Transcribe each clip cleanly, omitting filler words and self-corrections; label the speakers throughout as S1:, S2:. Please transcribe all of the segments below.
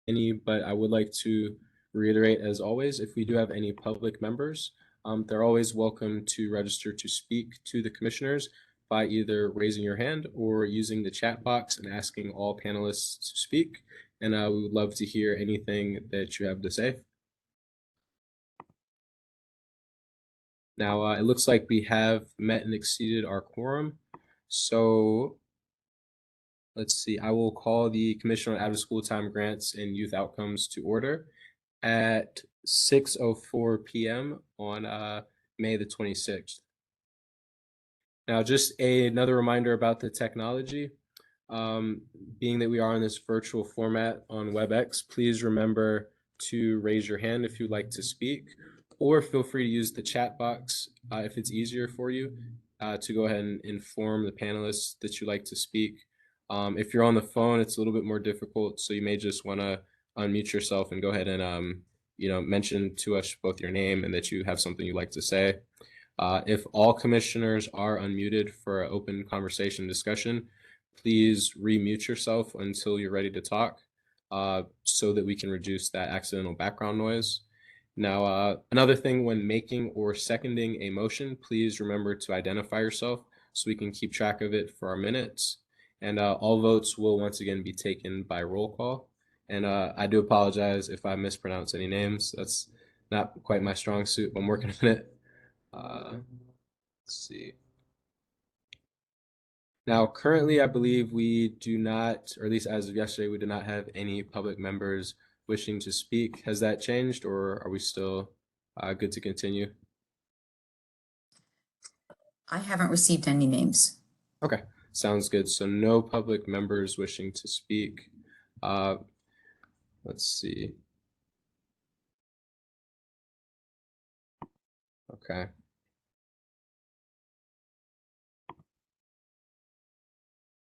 S1: any, but I would like to reiterate, as always, if we do have any public members, they're always welcome to register to speak to the commissioners by either raising your hand or using the chat box and asking all panelists to speak. And we would love to hear anything that you have to say. Now, it looks like we have met and exceeded our quorum. So let's see, I will call the Commission on Out-of-School Time Grants and Youth Outcomes to order at 6:04 p.m. on May the 26th. Now, just another reminder about the technology. Being that we are in this virtual format on WebEx, please remember to raise your hand if you'd like to speak, or feel free to use the chat box if it's easier for you to go ahead and inform the panelists that you'd like to speak. If you're on the phone, it's a little bit more difficult, so you may just want to unmute yourself and go ahead and mention to us both your name and that you have something you'd like to say. If all commissioners are unmuted for an open conversation discussion, please remute yourself until you're ready to talk so that we can reduce that accidental background noise. Now, another thing when making or seconding a motion, please remember to identify yourself so we can keep track of it for our minutes. And all votes will once again be taken by roll call. And I do apologize if I mispronounce any names. That's not quite my strong suit, but I'm working on it. Let's see. Now, currently, I believe we do not, or at least as of yesterday, we do not have any public members wishing to speak. Has that changed, or are we still good to continue?
S2: I haven't received any names.
S1: Okay, sounds good. So no public members wishing to speak. Let's see. Okay.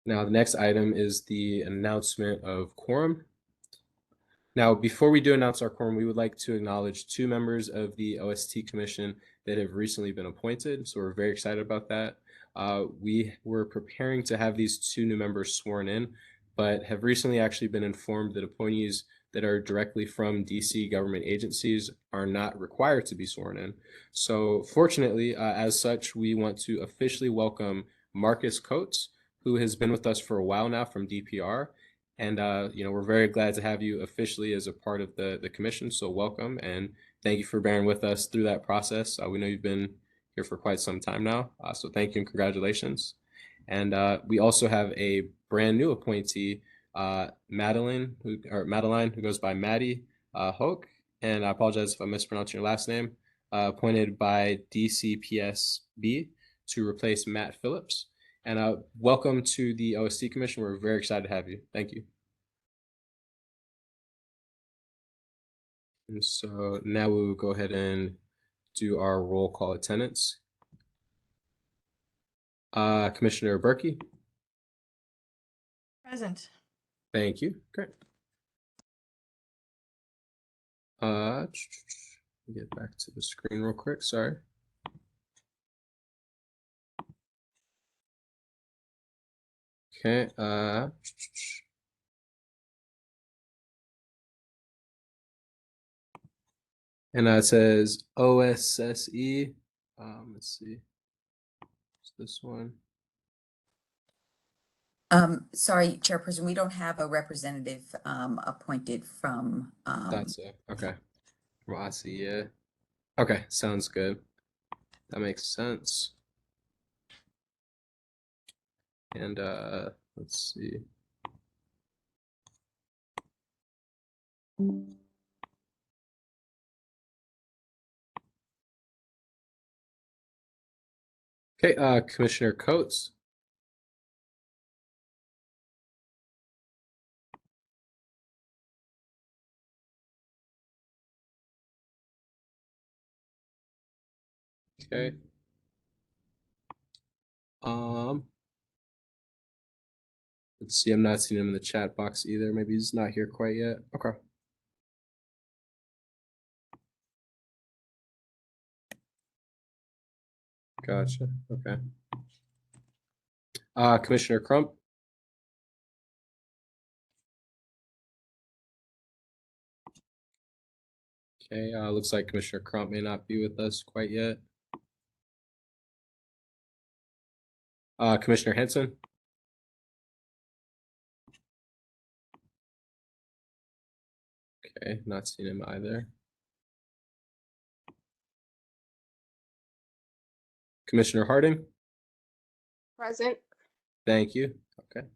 S1: Now, the next item is the announcement of quorum. Now, before we do announce our quorum, we would like to acknowledge 2 members of the OST Commission that have recently been appointed. So we're very excited about that. We were preparing to have these 2 new members sworn in, but have recently actually been informed that appointees that are directly from DC government agencies are not required to be sworn in. So fortunately, as such, we want to officially welcome Marcus Coates, who has been with us for a while now from DPR. And we're very glad to have you officially as a part of the commission. So welcome, and thank you for bearing with us through that process. We know you've been here for quite some time now. So thank you and congratulations. And we also have a brand new appointee, Madeline, who goes by Maddie Hoke. And I apologize if I mispronounced your last name. Appointed by DCPSB to replace Matt Phillips. And welcome to the OST Commission. We're very excited to have you. Thank you. And so now we will go ahead and do our roll call attendance. Commissioner Berkey.
S3: Present.
S1: Thank you. Great. Get back to the screen real quick. Sorry. Okay. And it says OSSE. Let's see. It's this one.
S2: Sorry, Chairperson, we don't have a representative appointed from.
S1: That's it. Okay. Well, I see. Yeah. Okay. Sounds good. That makes sense. And let's see. Okay, Commissioner Coates. Okay. Let's see, I'm not seeing him in the chat box either. Maybe he's not here quite yet. Okay. Gotcha. Okay. Commissioner Crump. Okay, looks like Commissioner Crump may not be with us quite yet. Commissioner Henson? Okay, not seeing him either. Commissioner Harding?
S3: Present.
S1: Thank you. Okay.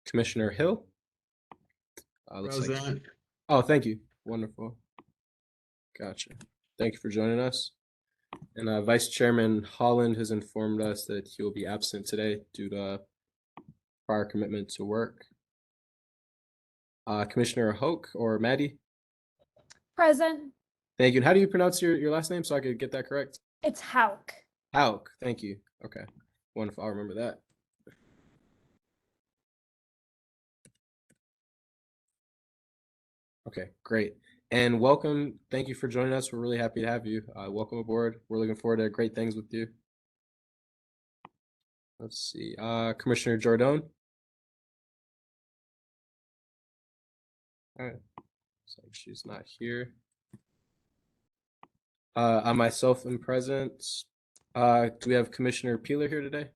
S1: Commissioner Hill? Looks like.
S4: Present.
S1: Oh, thank you. Wonderful. Gotcha. Thank you for joining us. And Vice Chairman Holland has informed us that he will be absent today due to prior commitment to work. Commissioner Hoke or Maddie?
S5: Present.
S1: Thank you. And how do you pronounce your last name so I could get that correct?
S5: It's Hauk.
S1: Hauk. Thank you. Okay. Wonderful. I'll remember that. Okay, great. And welcome. Thank you for joining us. We're really happy to have you. Welcome aboard. We're looking forward to great things with you. Let's see. Commissioner Jordan. All right. So she's not here. I myself am present. Do we have Commissioner Peeler here today?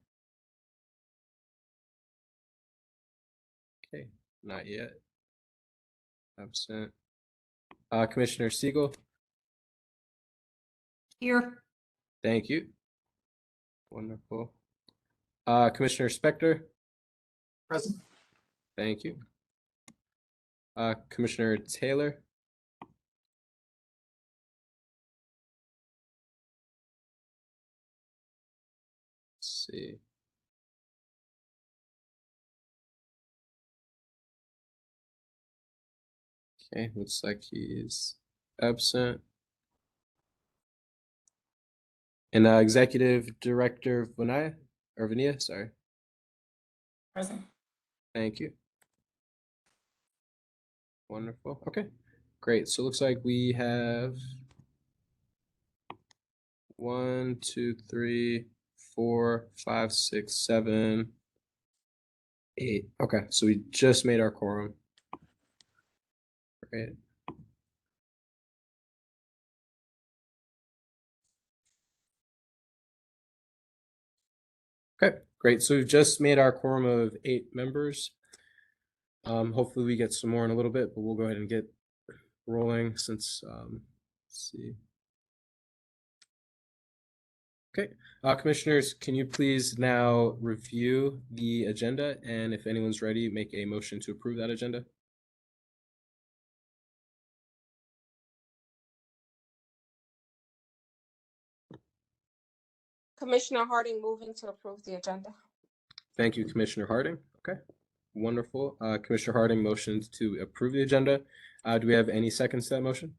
S1: Okay, not yet. Absent. Commissioner Siegel.
S2: Here.
S1: Thank you. Wonderful. Commissioner Spector.
S4: Present.
S1: Thank you. Commissioner Taylor. Let's see. Okay, looks like he's absent. And Executive Director Vania, sorry.
S2: Present.
S1: Thank you. Wonderful. Okay, great. So it looks like we have 1, 2, 3, 4, 5, 6, 7, 8. Okay, so we just made our quorum. Great. Okay, great. So we've just made our quorum of 8 members. Hopefully we get some more in a little bit, but we'll go ahead and get rolling since, let's see. Okay, commissioners, can you please now review the agenda, and if anyone's ready, make a motion to approve that agenda?
S3: Commissioner Harding moving to approve the agenda.
S1: Thank you, Commissioner Harding. Okay, wonderful. Commissioner Harding motioned to approve the agenda. Do we have any seconds to that motion?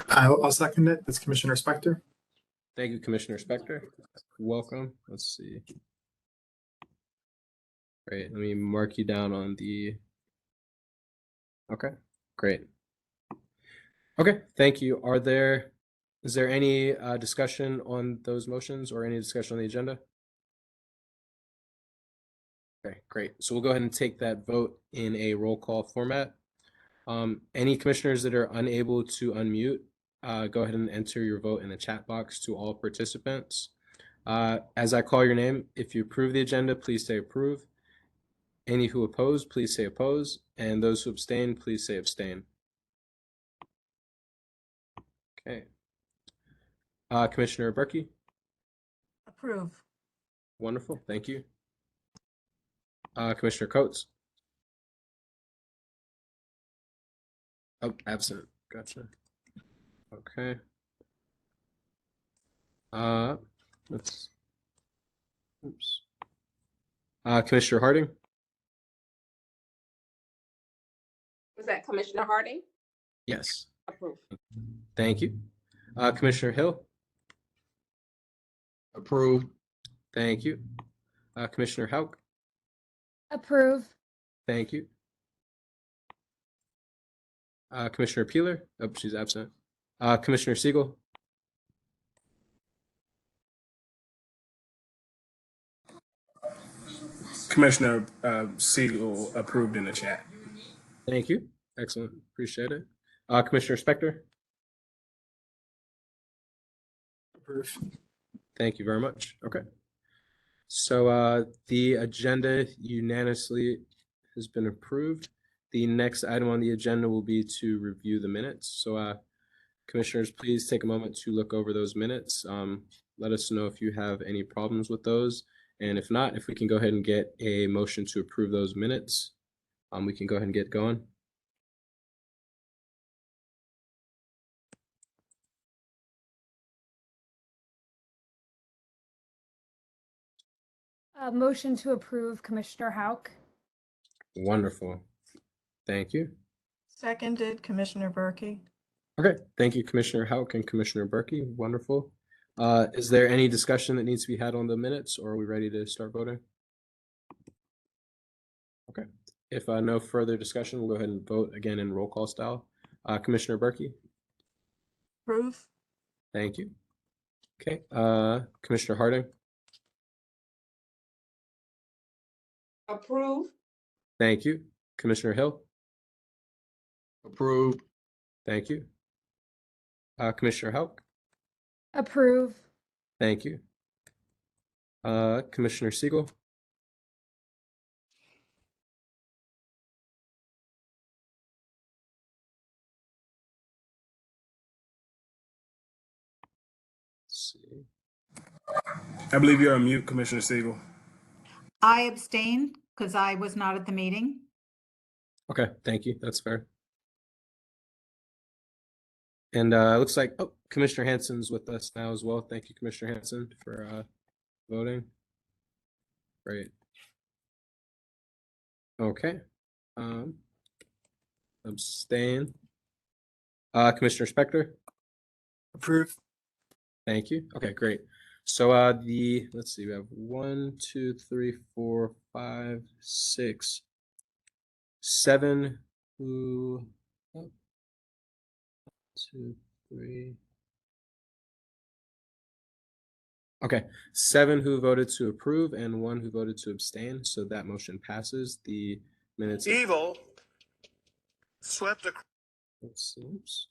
S4: I'll second it. That's Commissioner Spector.
S1: Thank you, Commissioner Spector. Welcome. Let's see. Great. Let me mark you down on the. Okay, great. Okay, thank you. Is there any discussion on those motions or any discussion on the agenda? Okay, great. So we'll go ahead and take that vote in a roll call format. Any commissioners that are unable to unmute, go ahead and enter your vote in the chat box to all participants. As I call your name, if you approve the agenda, please say approve. Any who oppose, please say oppose. And those who abstain, please say abstain. Okay. Commissioner Berkey?
S2: Approve.
S1: Wonderful, thank you. Commissioner Coates? Oh, absent, gotcha. Okay. Let's, oops. Commissioner Harding?
S3: Was that Commissioner Harding?
S1: Yes,
S3: Approve.
S1: thank you. Commissioner Hill?
S4: Approved.
S1: Thank you. Commissioner Hauk?
S5: Approve.
S1: Thank you. Commissioner Peeler? Oh, she's absent. Commissioner Siegel?
S6: Commissioner Siegel approved in the chat.
S1: Thank you. Excellent. Appreciate it. Commissioner Spector?
S4: Approve.
S1: Thank you very much. Okay. So the agenda unanimously has been approved. The next item on the agenda will be to review the minutes. So commissioners, please take a moment to look over those minutes. Let us know if you have any problems with those. And if not, if we can go ahead and get a motion to approve those minutes, we can go ahead and get going.
S5: Motion to approve Commissioner Hauk.
S1: Wonderful. Thank you.
S7: Seconded, Commissioner Berkey.
S1: Okay, thank you, Commissioner Houck and Commissioner Berkey. Wonderful. Is there any discussion that needs to be had on the minutes, or are we ready to start voting? Okay, if no further discussion, we'll go ahead and vote again in roll call style. Commissioner Berkey,
S7: Approve.
S1: thank you. Okay, Commissioner Harding,
S3: Approve.
S1: thank you. Commissioner Hill,
S8: Approved.
S1: thank you. Commissioner Houck,
S5: Approve.
S1: thank you. Commissioner Siegel, let's see.
S6: I believe you're on mute, Commissioner Siegel.
S9: I abstain because I was not at the meeting.
S1: Okay, thank you. That's fair. And it looks like, oh, Commissioner Hansen's with us now as well. Thank you, Commissioner Hansen, for voting. Great. Okay. Abstain. Commissioner Spector,
S4: Approve.
S1: thank you. Okay, great. So let's see, we have 1, 2, 3, 4, 5, 6, 7 who 2, 3. Okay, 7 who voted to approve and 1 who voted to abstain. So that motion passes. The minutes.
S8: Evil swept across.
S1: Let's see, oops.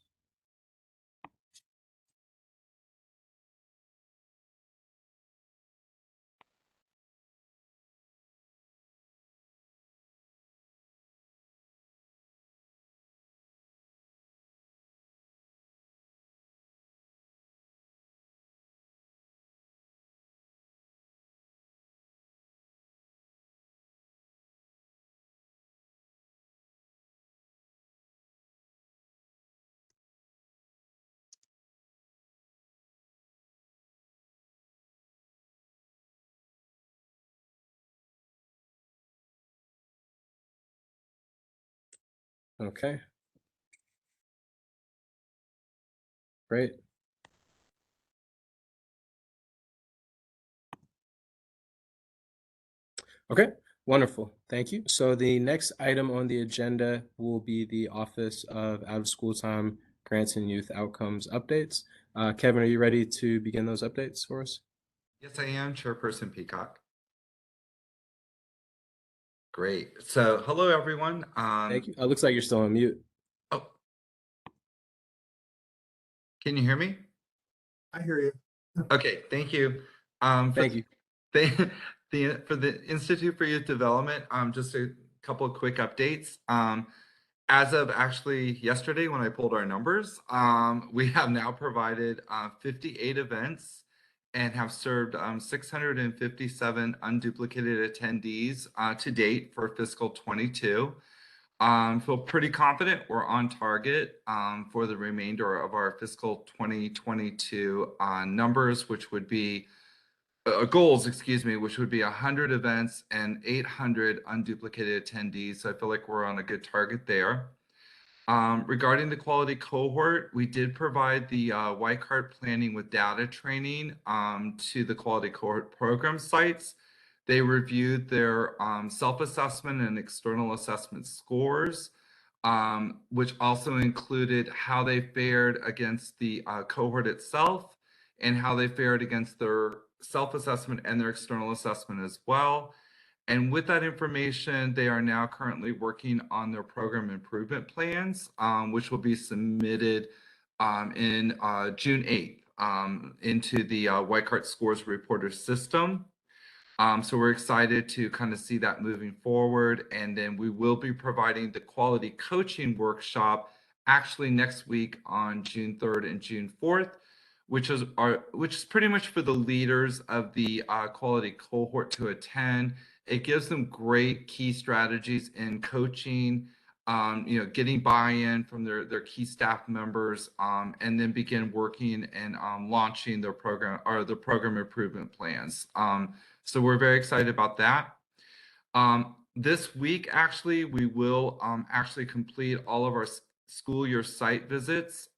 S1: Okay. Great. Okay, wonderful. Thank you. So the next item on the agenda will be the Office of Out of School Time Grants and Youth Outcomes updates. Kevin, are you ready to begin those updates for us?
S10: Yes, I am, Chairperson Peacock. Great. So, hello, everyone.
S1: Thank you. It looks like you're still on mute.
S10: Oh, can you hear me?
S4: I hear you.
S10: Okay, thank you.
S1: Thank you.
S10: For the Institute for Youth Development, just a couple of quick updates. As of actually yesterday, when I pulled our numbers, we have now provided 58 events and have served 657 unduplicated attendees to date for fiscal 22. Feel pretty confident we're on target for the remainder of our fiscal 2022 numbers, which would be goals, excuse me, which would be 100 events and 800 unduplicated attendees. So I feel like we're on a good target there. Regarding the quality cohort, we did provide the YCART planning with data training to the quality cohort program sites. They reviewed their self-assessment and external assessment scores, which also included how they fared against the cohort itself and how they fared against their self-assessment and their external assessment as well. And with that information, they are now currently working on their program improvement plans, which will be submitted in June 8th into the White Card Scores Reporter system. So we're excited to kind of see that moving forward. And then we will be providing the quality coaching workshop actually next week on June 3rd and June 4th, which is pretty much for the leaders of the quality cohort to attend. It gives them great key strategies in coaching, getting buy-in from their key staff members, and then begin working and launching their program or the program improvement plans. So we're very excited about that. This week, actually, we will actually complete all of our school year site visits,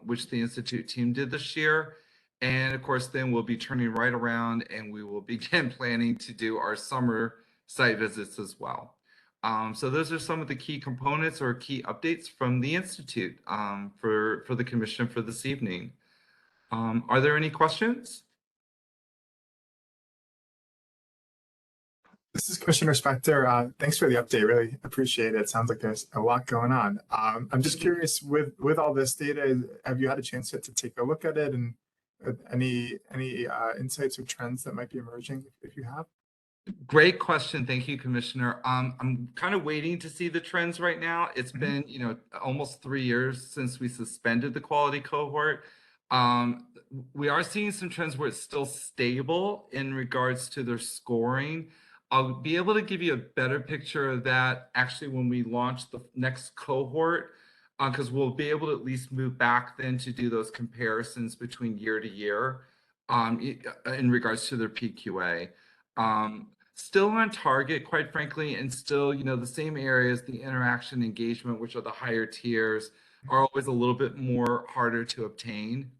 S10: which the Institute team did this year. And of course, then we'll be turning right around and we will begin planning to do our summer site visits as well. So those are some of the key components or key updates from the Institute for the Commission for this evening. Are there any questions?
S4: This is Commissioner Spector. Thanks for the update. Really appreciate it. Sounds like there's a lot going on. I'm just curious, with all this data, have you had a chance yet to take a look at it, and any insights or trends that might be emerging if you have?
S10: Great question. Thank you, Commissioner. I'm kind of waiting to see the trends right now. It's been, almost 3 years since we suspended the quality cohort. We are seeing some trends where it's still stable in regards to their scoring. I'll be able to give you a better picture of that actually when we launch the next cohort, because we'll be able to at least move back then to do those comparisons between year to year in regards to their PQA. Still on target, quite frankly, and still, the same areas, the interaction engagement, which are the higher tiers, are always a little bit more harder to obtain.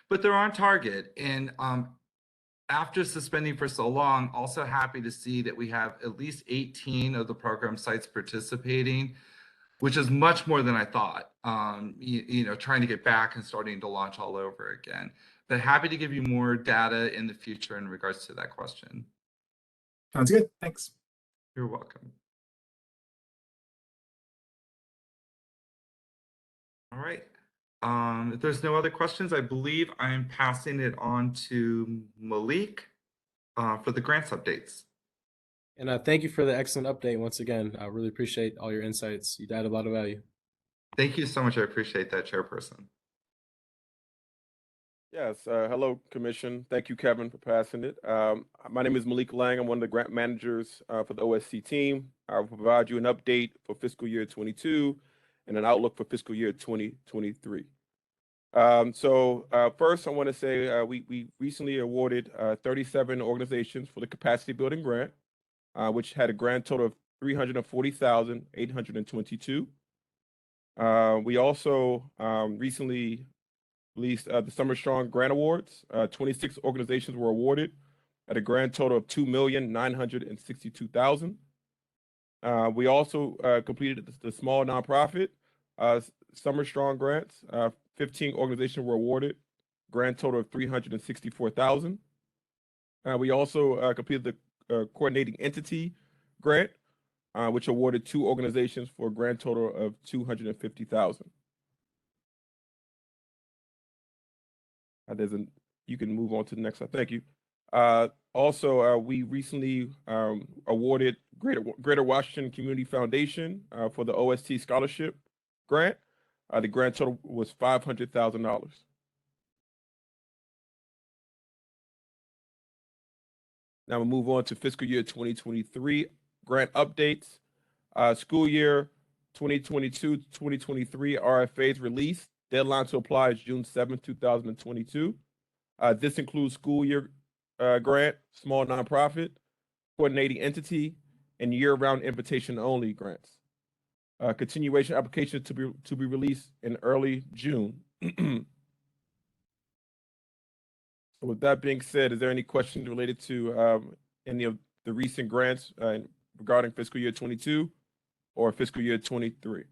S10: But they're on target. And after suspending for so long, also happy to see that we have at least 18 of the program sites participating, which is much more than I thought, trying to get back and starting to launch all over again. But happy to give you more data in the future in regards to that question.
S4: Sounds good. Thanks.
S10: You're welcome. All right. If there's no other questions, I believe I'm passing it on to Malik for the grants updates.
S1: And thank you for the excellent update once again. I really appreciate all your insights. You added a lot of value.
S10: Thank you so much. I appreciate that, Chairperson.
S11: Yes. Hello, Commission. Thank you, Kevin, for passing it. My name is Malik Lang. I'm one of the grant managers for the OSC team. I will provide you an update for fiscal year 22 and an outlook for fiscal year 2023. First, I want to say we recently awarded 37 organizations for the capacity building grant, which had a grand total of $340,822. We also recently released the Summer Strong Grant Awards. 26 organizations were awarded at a grand total of $2,962,000. We also completed the small nonprofit Summer Strong grants. 15 organizations were awarded, grand total of $364,000. We also completed the coordinating entity grant, which awarded 2 organizations for a grand total of $250,000. You can move on to the next slide. Thank you. Also, we recently awarded Greater Washington Community Foundation for the OST Scholarship Grant. The grant total was $500,000. Now we'll move on to fiscal year 2023 grant updates. School year 2022-2023 RFAs released. Deadline to apply is June 7, 2022. This includes school year grant, small nonprofit, coordinating entity, and year-round invitation-only grants. Continuation application to be released in early June. So with that being said, is there any questions related to any of the recent grants regarding fiscal year 22 or fiscal year 23?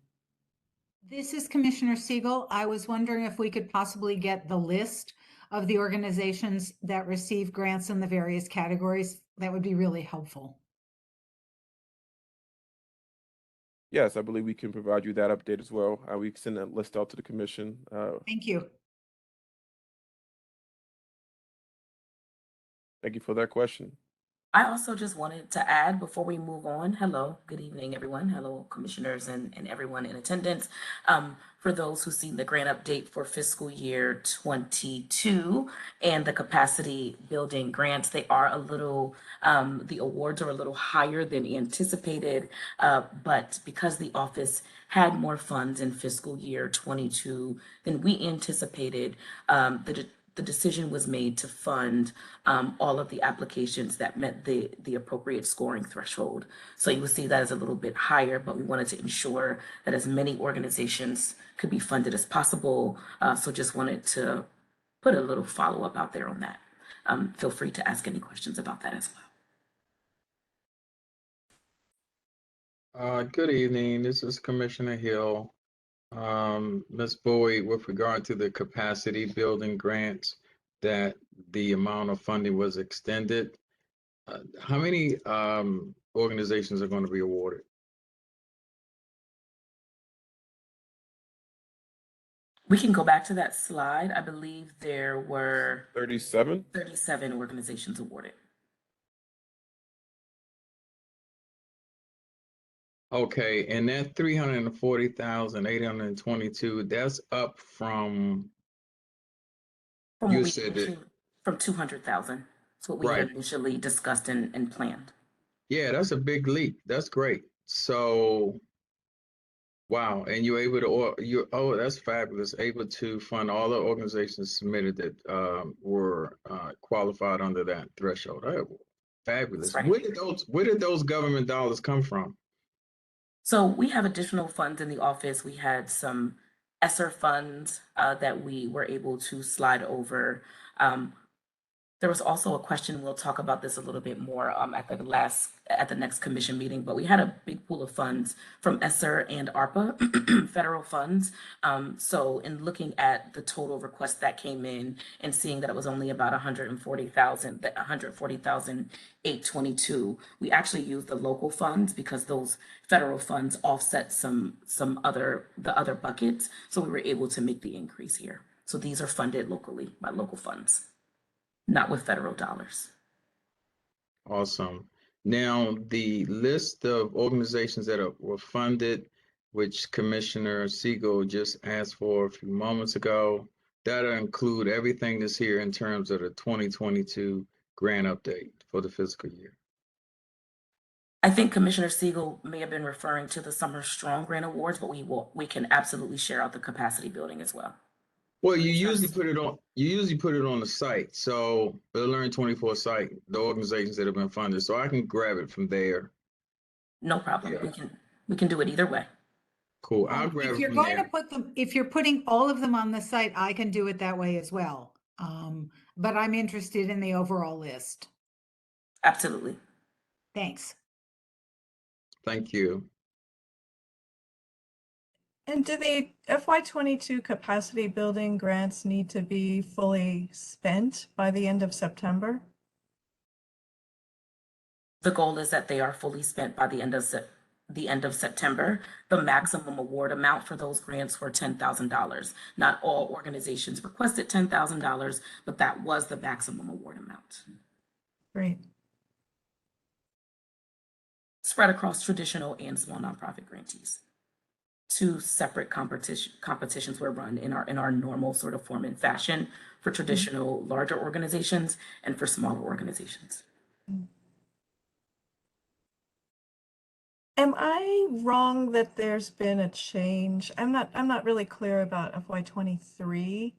S9: This is Commissioner Siegel. I was wondering if we could possibly get the list of the organizations that receive grants in the various categories. That would be really helpful.
S11: Yes, I believe we can provide you that update as well. We can send that list out to the commission.
S9: Thank you.
S11: Thank you for that question.
S12: I also just wanted to add before we move on, hello, good evening, everyone. Hello, commissioners and everyone in attendance. For those who've seen the grant update for fiscal year 22 and the capacity building grants, they are a little, the awards are a little higher than anticipated. But because the office had more funds in fiscal year 22 than we anticipated, the decision was made to fund all of the applications that met the appropriate scoring threshold. So you will see that as a little bit higher, but we wanted to ensure that as many organizations could be funded as possible. So just wanted to put a little follow-up out there on that. Feel free to ask any questions about that as well.
S13: Good evening. This is Commissioner Hill. Ms. Boyd, with regard to the capacity building grants, that the amount of funding was extended, how many organizations are going to be awarded?
S12: We can go back to that slide. I believe there were
S11: 37?
S12: 37 organizations awarded.
S13: Okay, and that 340,822, that's up from
S12: From
S13: you
S12: what we
S13: said
S12: initially-
S13: it,
S12: from 200,000. That's what we had
S13: right?
S12: initially discussed and planned.
S13: Yeah, that's a big leap. That's great. So, wow, and you're able to, oh, that's fabulous. Able to fund all the organizations submitted that were qualified under that threshold. Oh, fabulous.
S12: That's right.
S13: Where did those government dollars come from?
S12: So we have additional funds in the office. We had some ESSER funds that we were able to slide over. There was also a question, we'll talk about this a little bit more at the next commission meeting, but we had a big pool of funds from ESSER and ARPA, federal funds. So in looking at the total request that came in and seeing that it was only about 140,822, we actually used the local funds because those federal funds offset the other buckets. So we were able to make the increase here. So these are funded locally by local funds, not with federal dollars.
S13: Awesome. Now, the list of organizations that were funded, which Commissioner Siegel just asked for a few moments ago, that'll include everything that's here in terms of the 2022 grant update for the fiscal year.
S12: I think Commissioner Siegel may have been referring to the Summer Strong Grant Awards, but we can absolutely share out the capacity building as well.
S13: Well, you usually put it on the site. So the Learn 24 site, the organizations that have been funded. So I can grab it from there.
S12: No problem.
S13: Yeah.
S12: We can do it either way.
S13: Cool. I'll grab
S9: If
S13: it
S9: you're
S13: from
S9: going
S13: there.
S9: to put them, if you're putting all of them on the site, I can do it that way as well. But I'm interested in the overall list.
S12: Absolutely.
S9: Thanks.
S13: Thank you.
S7: And do the FY22 capacity building grants need to be fully spent by the end of September?
S12: The goal is that they are fully spent by the end of September. The maximum award amount for those grants were $10,000. Not all organizations requested $10,000, but that was the maximum award amount.
S7: Great.
S12: Spread across traditional and small nonprofit grantees. 2 separate competitions were run in our normal sort of form and fashion for traditional larger organizations and for smaller organizations.
S7: Am I wrong that there's been a change? I'm not really clear about FY23.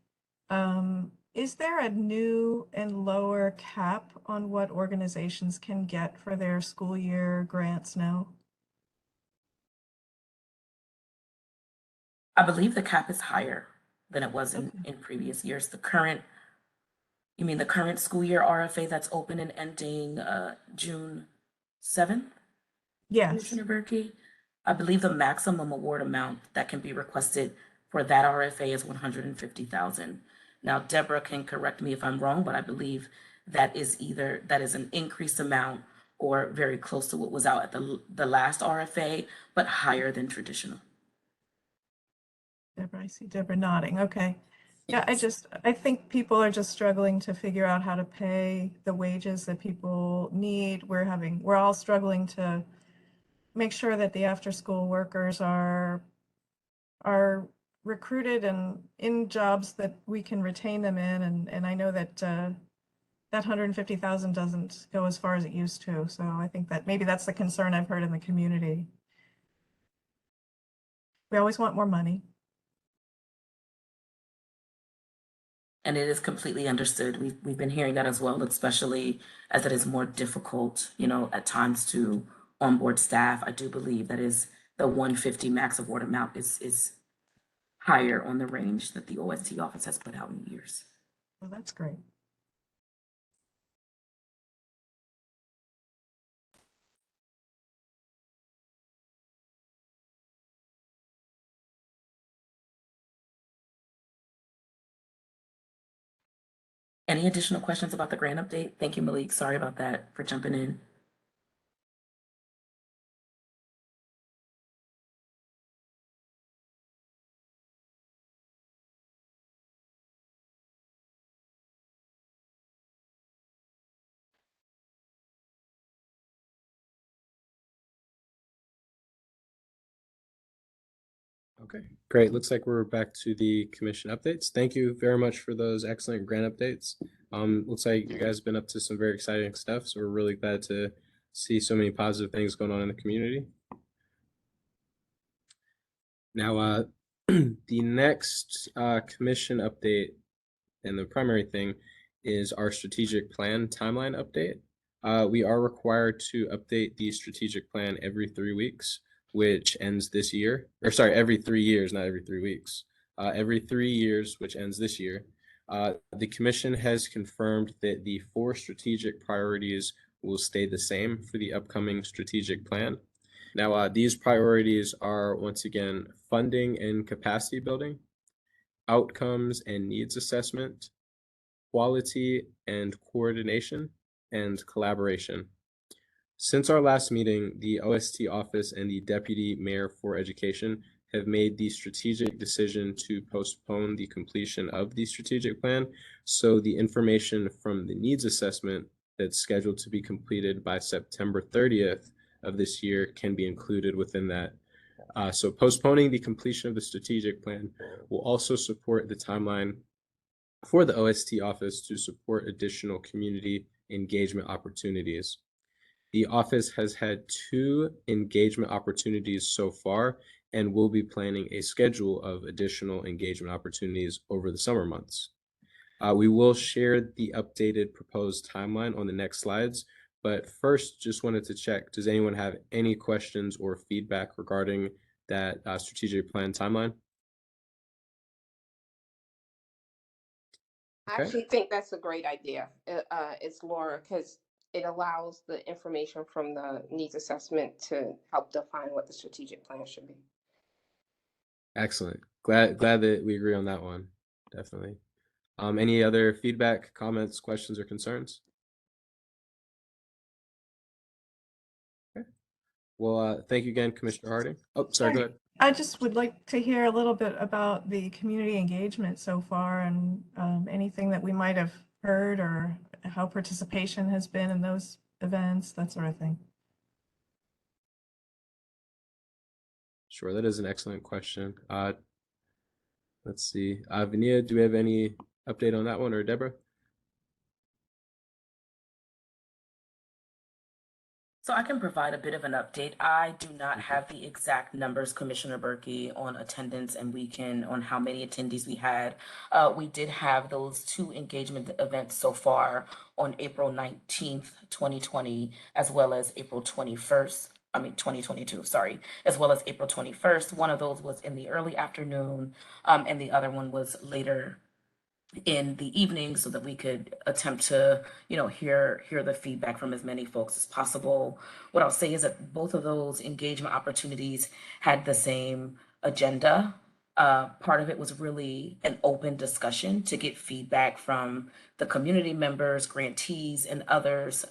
S7: Is there a new and lower cap on what organizations can get for their school year grants now?
S12: I believe the cap is higher than it was in previous years. You mean the current school year RFA that's open and ending June 7th?
S7: Yes.
S12: Commissioner Berkey? I believe the maximum award amount that can be requested for that RFA is $150,000. Now, Deborah can correct me if I'm wrong, but I believe that is an increased amount or very close to what was out at the last RFA, but higher than traditional.
S7: Deborah, I see Deborah nodding. Okay. Yeah,
S2: Yes.
S7: I think people are just struggling to figure out how to pay the wages that people need. We're all struggling to make sure that the after-school workers are recruited and in jobs that we can retain them in. And I know that that 150,000 doesn't go as far as it used to. So I think that maybe that's the concern I've heard in the community. We always want more money.
S12: And it is completely understood. We've been hearing that as well, especially as it is more difficult, at times to onboard staff. I do believe that is the 150 max award amount is higher on the range that the OST office has put out in years.
S7: Well, that's great.
S12: Any additional questions about the grant update? Thank you, Malik. Sorry about that, for jumping in.
S1: Okay, great. Looks like we're back to the commission updates. Thank you very much for those excellent grant updates. Looks like you guys have been up to some very exciting stuff, so we're really glad to see so many positive things going on in the community. Now, the next commission update and the primary thing is our strategic plan timeline update. We are required to update the strategic plan every 3 weeks, which ends this year, or sorry, every 3 years, not every 3 weeks. Every 3 years, which ends this year. The commission has confirmed that the 4 strategic priorities will stay the same for the upcoming strategic plan. Now, these priorities are, once again, funding and capacity building, outcomes and needs assessment, quality and coordination, and collaboration. Since our last meeting, the OST office and the Deputy Mayor for Education have made the strategic decision to postpone the completion of the strategic plan, so the information from the needs assessment that's scheduled to be completed by September 30th of this year can be included within that. So postponing the completion of the strategic plan will also support the timeline for the OST office to support additional community engagement opportunities. The office has had 2 engagement opportunities so far and will be planning a schedule of additional engagement opportunities over the summer months. We will share the updated proposed timeline on the next slides, but first just wanted to check, does anyone have any questions or feedback regarding that strategic plan timeline?
S3: I actually think that's a great idea. It's Laura, because it allows the information from the needs assessment to help define what the strategic plan should be.
S1: Excellent. Glad that we agree on that one. Definitely. Any other feedback, comments, questions, or concerns? Okay. Well, thank you again, Commissioner Harding. Oh, sorry, go ahead.
S7: I just would like to hear a little bit about the community engagement so far and anything that we might have heard or how participation has been in those events, that sort of thing.
S1: Sure, that is an excellent question. Let's see. Vania, do we have any update on that one, or Deborah?
S12: So I can provide a bit of an update. I do not have the exact numbers, Commissioner Berkey, on attendance and weekend on how many attendees we had. We did have those 2 engagement events so far on April 19th, 2020, as well as April 21st. 2022, sorry, as well as April 21st. One of those was in the early afternoon, and the other one was later in the evening, so that we could attempt to, hear the feedback from as many folks as possible. What I'll say is that both of those engagement opportunities had the same agenda. Part of it was really an open discussion to get feedback from the community members, grantees, and others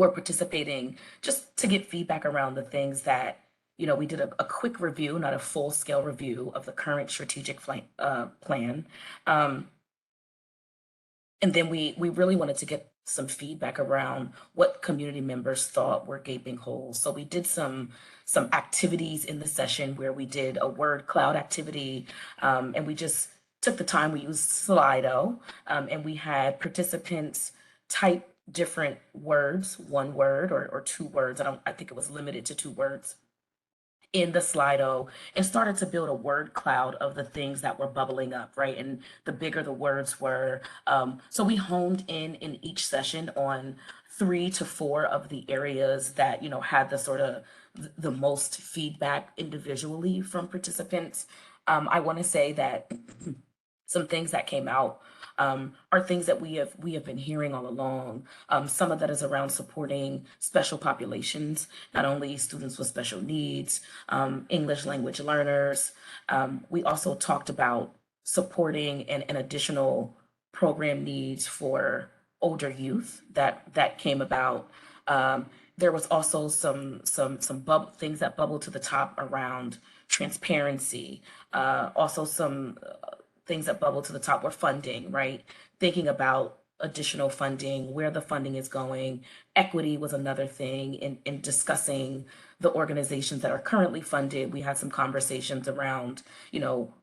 S12: were participating just to get feedback around the things that, you know, we did a quick review, not a full scale review of the current strategic plan. And then we really wanted to get some feedback around what community members thought were gaping holes. So we did some activities in the session where we did a word cloud activity, and we just took the time. We used Slido, and we had participants type different words, one word or two words. I think it was limited to 2 words in the Slido, and started to build a word cloud of the things that were bubbling up, right? And the bigger the words were. So we honed in each session on 3 to 4 of the areas that, you know, had the sort of the most feedback individually from participants. I want to say that some things that came out are things that we have been hearing all along. Some of that is around supporting special populations, not only students with special needs, English language learners. We also talked about supporting an additional program needs for older youth that came about. There was also some things that bubbled to the top around transparency. Also some things that bubble to the top were funding, right? Thinking about additional funding, where the funding is going. Equity was another thing in discussing the organizations that are currently funded. We had some conversations around, you know,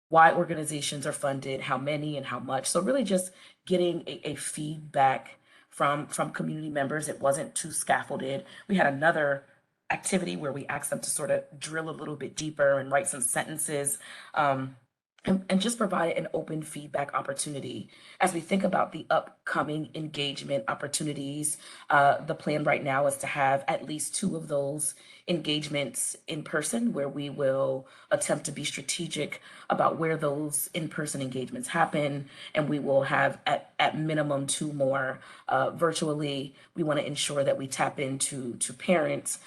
S12: why organizations are funded, how many and how much. So really just getting a feedback from community members. It wasn't too scaffolded. We had another activity where we asked them to sort of drill a little bit deeper and write some sentences. And just provide an open feedback opportunity. As we think about the upcoming engagement opportunities, the plan right now is to have at least 2 of those engagements in person, where we will attempt to be strategic about where those in-person engagements happen. And we will have at minimum 2 more virtually. We want to ensure that we tap into parents.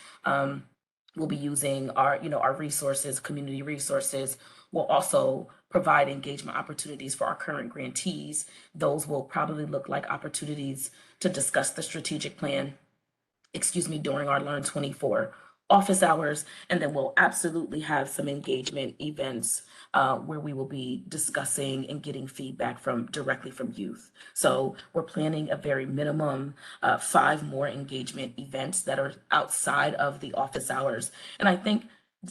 S12: We'll be using our resources, community resources. We'll also provide engagement opportunities for our current grantees. Those will probably look like opportunities to discuss the strategic plan, during our Learn 24 office hours. And then we'll absolutely have some engagement events where we will be discussing and getting feedback directly from youth. So we're planning a very minimum 5 more engagement events that are outside of the office hours. And I think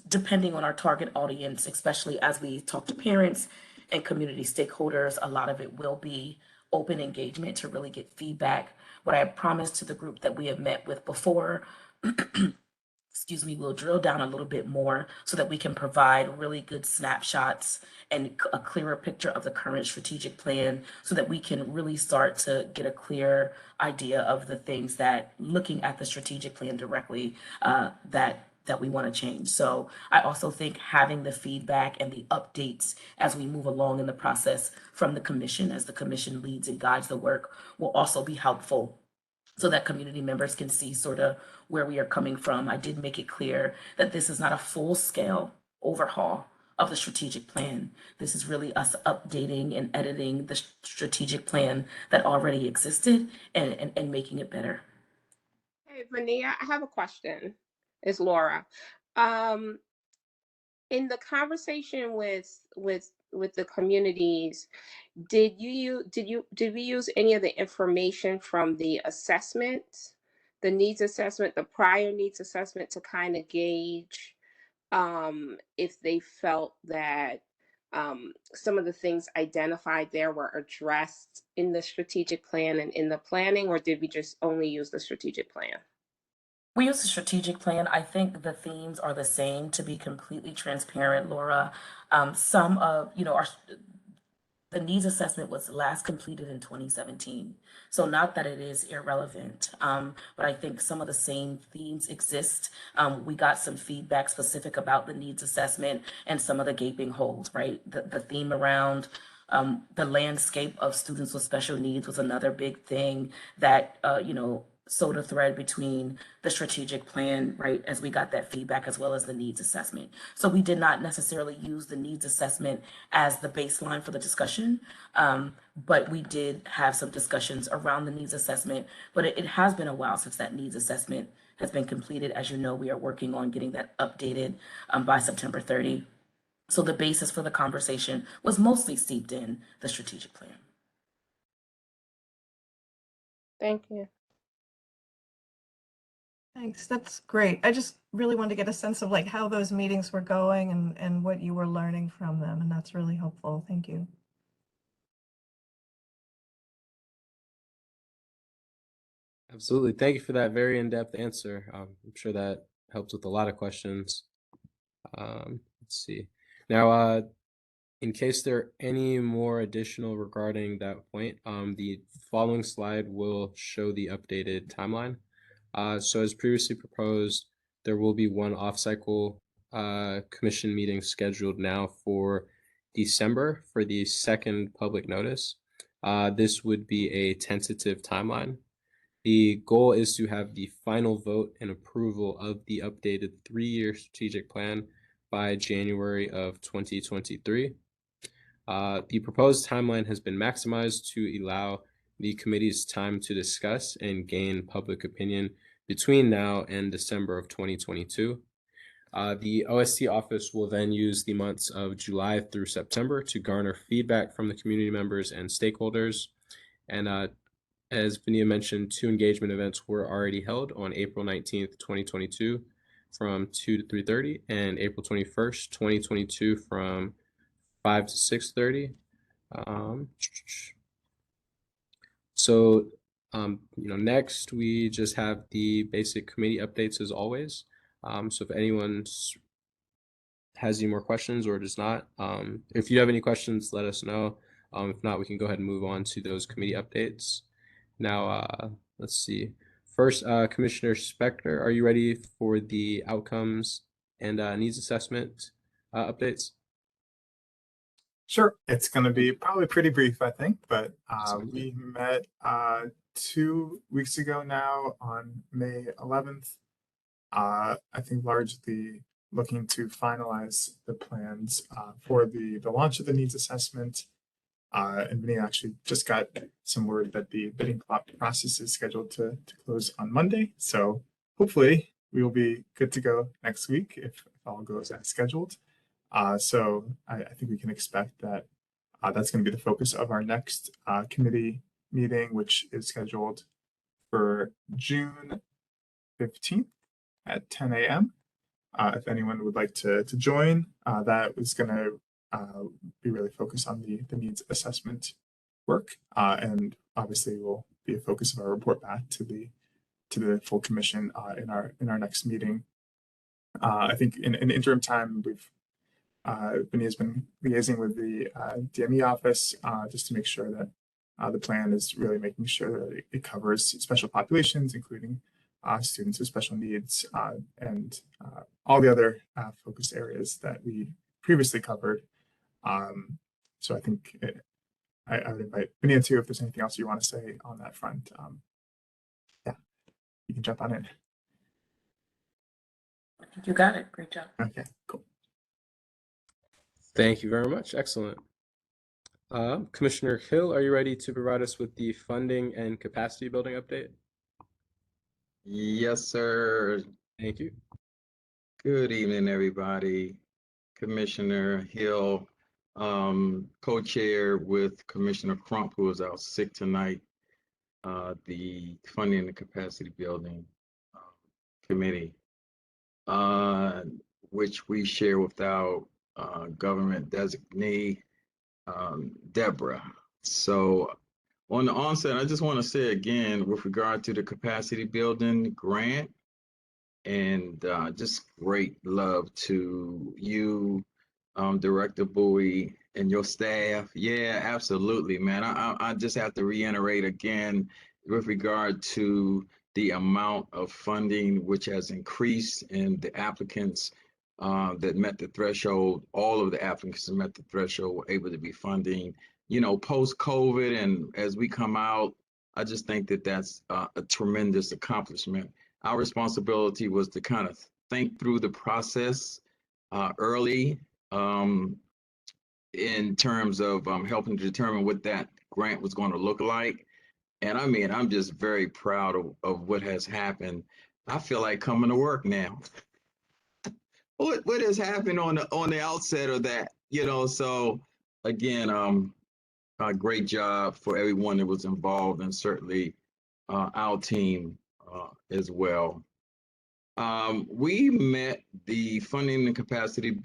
S12: depending on our target audience, especially as we talk to parents and community stakeholders, a lot of it will be open engagement to really get feedback. What I promised to the group that we have met with before, we'll drill down a little bit more so that we can provide really good snapshots and a clearer picture of the current strategic plan, so that we can really start to get a clear idea of the things that, looking at the strategic plan directly, that we want to change. So I also think having the feedback and the updates as we move along in the process from the commission, as the commission leads and guides the work, will also be helpful, so that community members can see sort of where we are coming from. I did make it clear that this is not a full-scale overhaul of the strategic plan. This is really us updating and editing the strategic plan that already existed and making it better.
S3: Hey, Vania, I have a question. It's Laura. In the conversation with the communities, did we use any of the information from the assessment, the needs assessment, the prior needs assessment, to kind of gauge if they felt that some of the things identified there were addressed in the strategic plan and in the planning, or did we just only use the strategic plan?
S12: We use the strategic plan. I think the themes are the same, to be completely transparent, Laura. Some of, the needs assessment was last completed in 2017. So not that it is irrelevant, but I think some of the same themes exist. We got some feedback specific about the needs assessment and some of the gaping holes, right? The theme around the landscape of students with special needs was another big thing that, sewed a thread between the strategic plan, right, as we got that feedback, as well as the needs assessment. So we did not necessarily use the needs assessment as the baseline for the discussion, but we did have some discussions around the needs assessment. But it has been a while since that needs assessment has been completed. As you know, we are working on getting that updated by September 30. So the basis for the conversation was mostly steeped in the strategic plan.
S3: Thank you.
S7: Thanks, that's great. I just really wanted to get a sense of like how those meetings were going and what you were learning from them, and that's really helpful. Thank you.
S1: Absolutely. Thank you for that very in-depth answer. I'm sure that helps with a lot of questions. Let's see. Now, in case there are any more additional regarding that point, the following slide will show the updated timeline. So as previously proposed, there will be one off-cycle commission meeting scheduled now for December for the second public notice. This would be a tentative timeline. The goal is to have the final vote and approval of the updated 3-year strategic plan by January of 2023. The proposed timeline has been maximized to allow the committee's time to discuss and gain public opinion between now and December of 2022. The OST office will then use the months of July through September to garner feedback from the community members and stakeholders. And as Vania mentioned, 2 engagement events were already held on April 19th, 2022 from 2 to 3:30 and April 21st, 2022 from 5 to 6:30. Next we just have the basic committee updates as always. So if anyone has any more questions or does not, if you have any questions, let us know. If not, we can go ahead and move on to those committee updates. Now, let's see. First, Commissioner Spector, are you ready for the outcomes and needs assessment updates?
S4: Sure, it's going to be probably pretty brief, I think, but we met 2 weeks ago now on May 11th. I think largely looking to finalize the plans for the launch of the needs assessment. And we actually just got some word that the bidding process is scheduled to close on Monday. So hopefully we will be good to go next week if all goes as scheduled. So I think we can expect that that's going to be the focus of our next committee meeting, which is scheduled for June 15th at 10 a.m. If anyone would like to join, that is going to be really focused on the needs assessment work, and obviously will be a focus of our report back to the full commission in our next meeting. I think in the interim time, Vinny has been liaising with the DME office just to make sure that the plan is really making sure that it covers special populations, including students with special needs, and all the other focus areas that we previously covered. So I think I would invite Vinny too, if there's anything else you want to say on that front. Yeah, you can jump on in.
S12: I think you got it. Great job.
S4: Okay, cool.
S1: Thank you very much. Excellent. Commissioner Hill, are you ready to provide us with the funding and capacity building update?
S13: Yes, sir.
S1: Thank you.
S13: Good evening, everybody. Commissioner Hill, co-chair with Commissioner Crump, who is out sick tonight, the funding and capacity building committee, which we share with our government designee, Deborah. So on the onset, I just want to say again, with regard to the capacity building grant, and just great love to you, Director Bowie, and your staff. Yeah, absolutely, man. I just have to reiterate again with regard to the amount of funding which has increased, and the applicants that met the threshold, all of the applicants that met the threshold were able to be funding, post-COVID. And as we come out, I just think that that's a tremendous accomplishment. Our responsibility was to kind of think through the process early in terms of helping to determine what that grant was going to look like. And I mean, I'm just very proud of what has happened. I feel like coming to work now. What has happened on the outset of that, you know? So again, a great job for everyone that was involved, and certainly our team as well. We met, the Funding and Capacity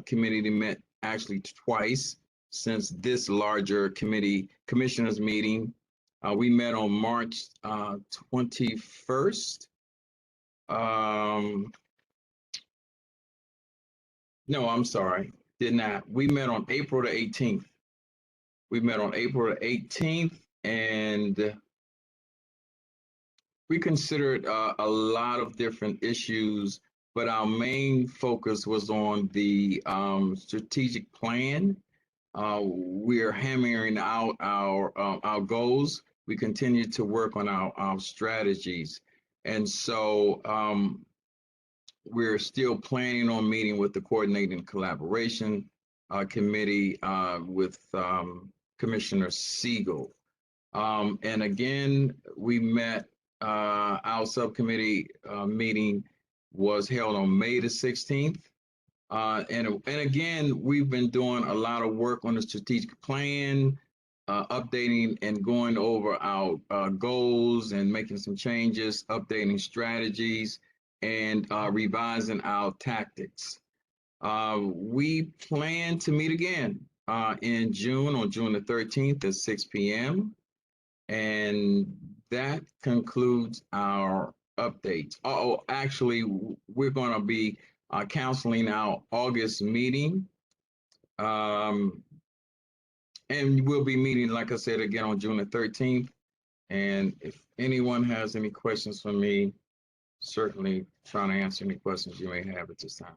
S13: Committee met actually twice since this larger commissioners meeting. We met on March 21st. No, I'm sorry, did not. We met on April the 18th. We met on April the 18th, and we considered a lot of different issues, but our main focus was on the strategic plan. We're hammering out our goals. We continue to work on our strategies. And so we're still planning on meeting with the Coordinating Collaboration Committee with Commissioner Siegel. And again, we met, our subcommittee meeting was held on May the 16th. And again, we've been doing a lot of work on the strategic plan, updating and going over our goals and making some changes, updating strategies, and revising our tactics. We plan to meet again in June, on June the 13th at 6 p.m. And that concludes our updates. Oh, actually, we're going to be counseling our August meeting. And we'll be meeting, like I said, again on June the 13th. And if anyone has any questions for me, certainly trying to answer any questions you may have at this time.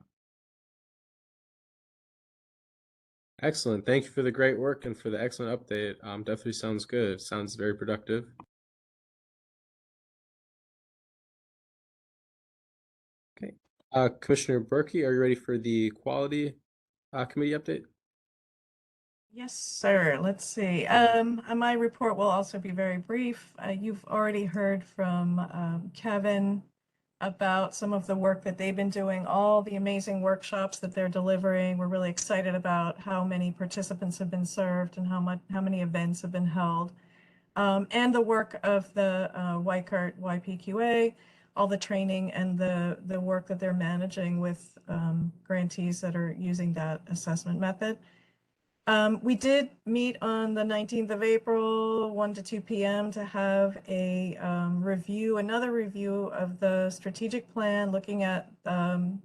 S1: Excellent. Thank you for the great work and for the excellent update. Definitely sounds good. Sounds very productive. Okay. Commissioner Berkey, are you ready for the quality committee update?
S7: Yes, sir. Let's see. My report will also be very brief. You've already heard from Kevin about some of the work that they've been doing, all the amazing workshops that they're delivering. We're really excited about how many participants have been served and how many events have been held. And the work of the YCART YPQA, all the training and the work that they're managing with grantees that are using that assessment method. We did meet on the 19th of April, 1 to 2 p.m. to have a another review of the strategic plan, looking at the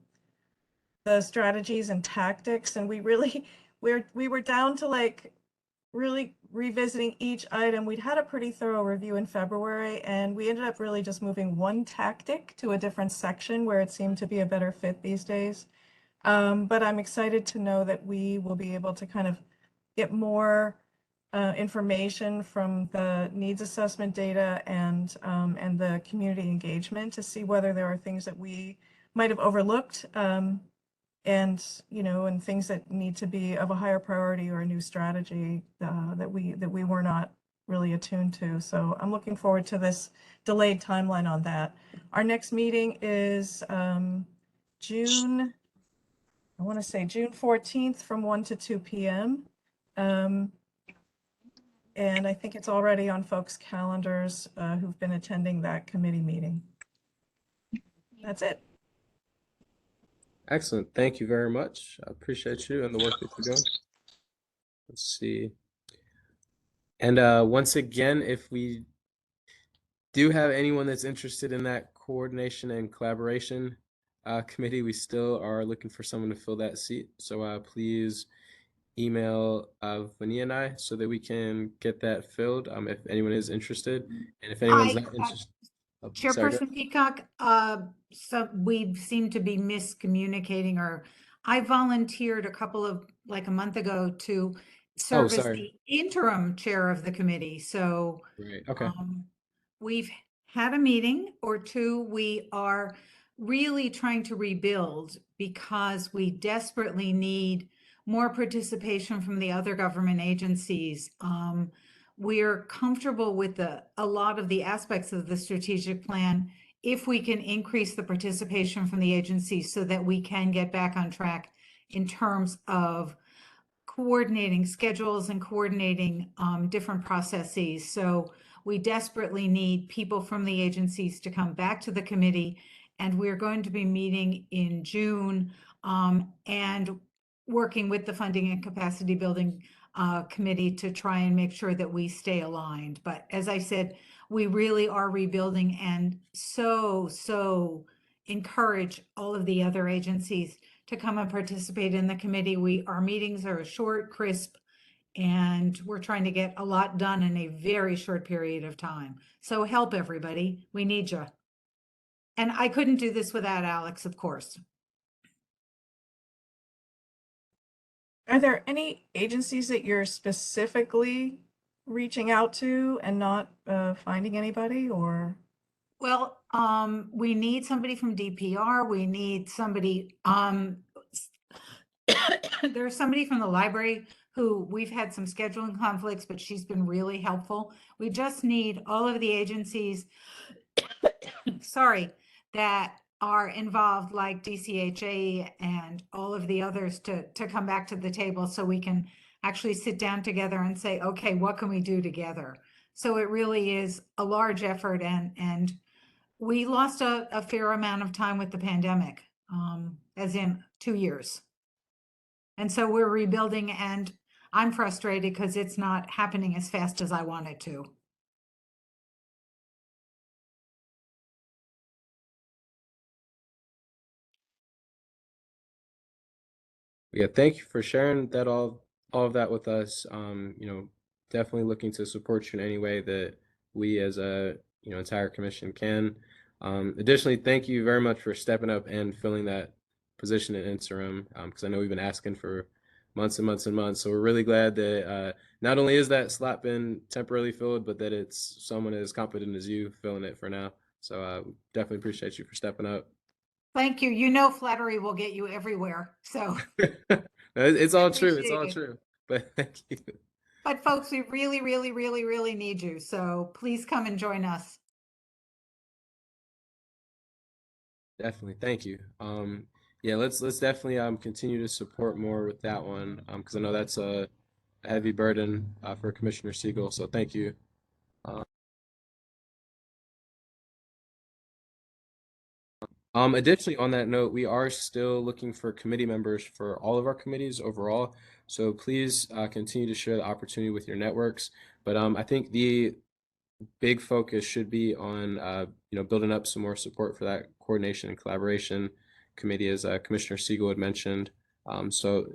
S7: strategies and tactics. And we were down to like really revisiting each item. We'd had a pretty thorough review in February, and we ended up really just moving one tactic to a different section where it seemed to be a better fit these days. But I'm excited to know that we will be able to kind of get more information from the needs assessment data and the community engagement to see whether there are things that we might have overlooked and things that need to be of a higher priority or a new strategy that we were not really attuned to. So I'm looking forward to this delayed timeline on that. Our next meeting is June 14th from 1 to 2 p.m. And I think it's already on folks' calendars who've been attending that committee meeting. That's it.
S1: Excellent. Thank you very much. I appreciate you and the work that you're doing. Let's see. And once again, if we do have anyone that's interested in that coordination and collaboration committee, we still are looking for someone to fill that seat. So please email Vania and I so that we can get that filled if anyone is interested. And if anyone's not interested.
S9: Chairperson Peacock, so we seem to be miscommunicating, or I volunteered a month ago to serve as the interim chair of the committee. So
S1: right. Okay.
S9: we've had a meeting or two. We are really trying to rebuild because we desperately need more participation from the other government agencies. We're comfortable with a lot of the aspects of the strategic plan if we can increase the participation from the agencies so that we can get back on track in terms of coordinating schedules and coordinating different processes. So we desperately need people from the agencies to come back to the committee. And we're going to be meeting in June and working with the Funding and Capacity Building Committee to try and make sure that we stay aligned. But as I said, we really are rebuilding and so encourage all of the other agencies to come and participate in the committee. Our meetings are short, crisp, and we're trying to get a lot done in a very short period of time. So help everybody. We need you. And I couldn't do this without Alex, of course.
S7: Are there any agencies that you're specifically reaching out to and not finding anybody, or?
S9: Well, we need somebody from DPR. We need somebody, there's somebody from the library who we've had some scheduling conflicts, but she's been really helpful. We just need all of the agencies, sorry, that are involved, like DCHA and all of the others, to come back to the table so we can actually sit down together and say, okay, what can we do together? So it really is a large effort, and we lost a fair amount of time with the pandemic, as in 2 years. And so we're rebuilding, and I'm frustrated because it's not happening as fast as I want it to.
S1: Yeah, thank you for sharing that all of that with us. Definitely looking to support you in any way that we as a entire commission can. Additionally, thank you very much for stepping up and filling that position in interim, because I know we've been asking for months and months and months. So we're really glad that not only is that slot been temporarily filled, but that it's someone as competent as you filling it for now. So definitely appreciate you for stepping up.
S9: Thank you. You know, flattery will get you everywhere. So
S1: It's all true. It's
S9: appreciate
S1: all
S9: it.
S1: true. But thank you.
S9: But folks, we really, really, really, really need you. So please come and join us.
S1: Definitely. Thank you. Yeah, let's definitely continue to support more with that one, because I know that's a heavy burden for Commissioner Siegel. So thank you. Additionally, on that note, we are still looking for committee members for all of our committees overall. So please continue to share the opportunity with your networks. But I think the big focus should be on building up some more support for that coordination and collaboration committee, as Commissioner Siegel had mentioned. So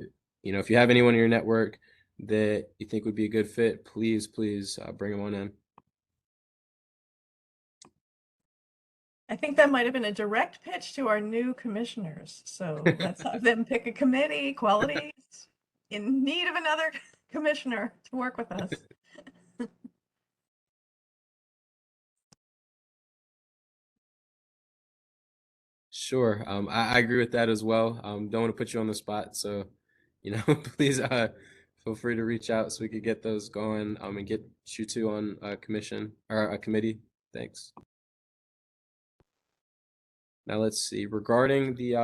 S1: if you have anyone in your network that you think would be a good fit, please bring them on in.
S7: I think that might have been a direct pitch to our new commissioners. So let's have them pick a committee, qualities, in need of another commissioner to work with us.
S1: Sure. I agree with that as well. Don't want to put you on the spot. So, please feel free to reach out so we could get those going and get you two on a commission or a committee. Thanks. Now let's see. Regarding the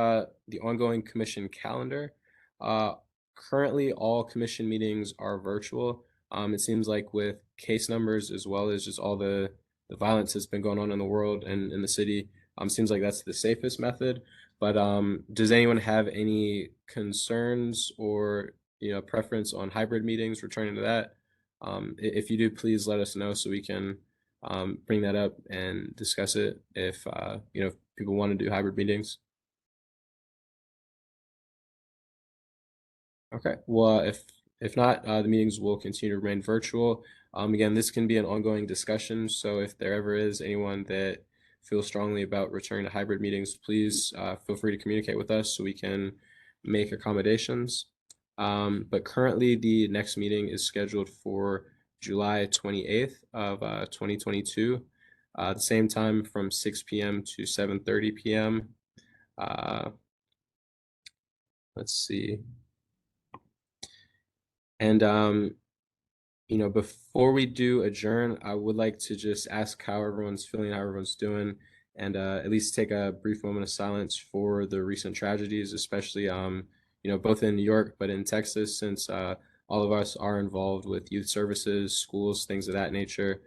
S1: ongoing commission calendar, currently all commission meetings are virtual. It seems like with case numbers as well as just all the violence that's been going on in the world and in the city, seems like that's the safest method. But does anyone have any concerns or preference on hybrid meetings, returning to that? If you do, please let us know so we can bring that up and discuss it if people want to do hybrid meetings. Okay, well, if not, the meetings will continue to remain virtual. Again, this can be an ongoing discussion, so if there ever is anyone that feels strongly about returning to hybrid meetings, please feel free to communicate with us so we can make accommodations. But currently, the next meeting is scheduled for July 28th of 2022. the same time from 6 p.m. to 7:30 p.m. Let's see. And you know, before we do adjourn, I would like to just ask how everyone's feeling, how everyone's doing, and at least take a brief moment of silence for the recent tragedies, especially you know, both in New York but in Texas, since all of us are involved with youth services, schools, things of that nature.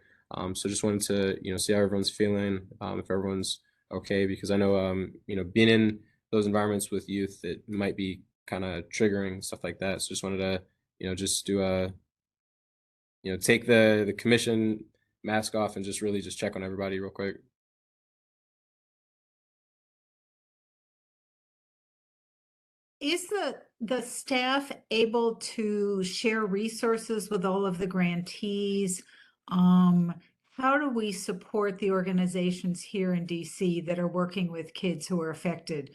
S1: So just wanted to, you know, see how everyone's feeling, if everyone's okay, because I know you know, being in those environments with youth, it might be kind of triggering, stuff like that. So just wanted to, you know, just do a, you know, take the commission mask off and just really just check on everybody real quick.
S9: Is the staff able to share resources with all of the grantees? How do we support the organizations here in DC that are working with kids who are affected?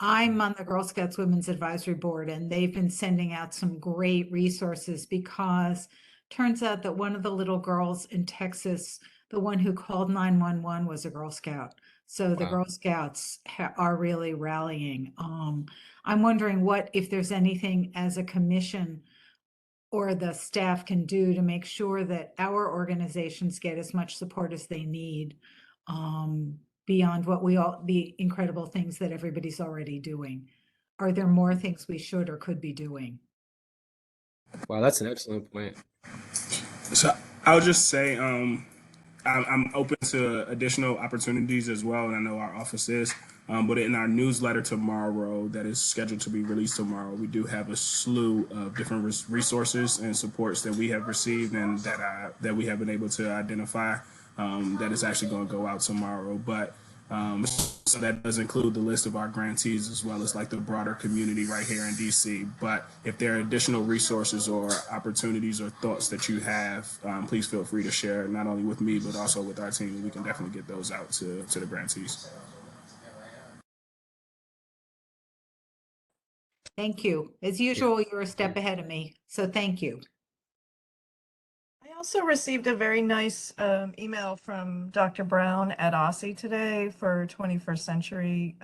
S9: I'm on the Girl Scouts Women's Advisory Board, and they've been sending out some great resources because turns out that one of the little girls in Texas, the one who called 911, was a Girl Scout. So the
S1: Wow.
S9: Girl Scouts are really rallying. I'm wondering if there's anything as a commission or the staff can do to make sure that our organizations get as much support as they need, beyond the incredible things that everybody's already doing. Are there more things we should or could be doing?
S1: Wow, that's an excellent point.
S6: So I'll just say, I'm open to additional opportunities as well, and I know our office is. But in our newsletter tomorrow, that is scheduled to be released tomorrow, we do have a slew of different resources and supports that we have received and that we have been able to identify. That is actually going to go out tomorrow. But so that does include the list of our grantees as well as like the broader community right here in DC. But if there are additional resources or opportunities or thoughts that you have, please feel free to share, not only with me, but also with our team. We can definitely get those out to the grantees.
S9: Thank you. As usual, you're a step ahead of me, so thank you.
S7: I also received a very nice email from Dr. Brown at OSSI today for 21st century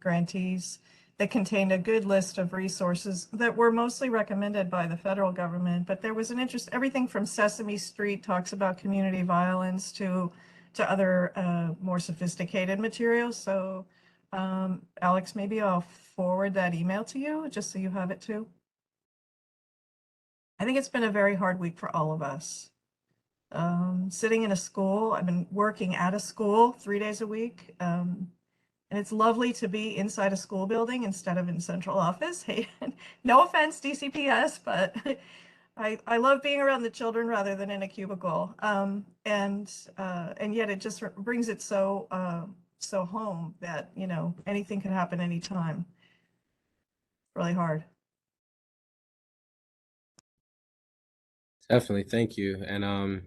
S7: grantees that contained a good list of resources that were mostly recommended by the federal government, but there was an interest, everything from Sesame Street talks about community violence to other more sophisticated materials. So Alex, maybe I'll forward that email to you just so you have it too. I think it's been a very hard week for all of us. Sitting in a school, I've been working at a school 3 days a week. And it's lovely to be inside a school building instead of in central office. Hey, no offense, DCPS, but I love being around the children rather than in a cubicle. And yet it just brings it so home that, you know, anything can happen anytime. Really hard.
S1: Definitely, thank you. And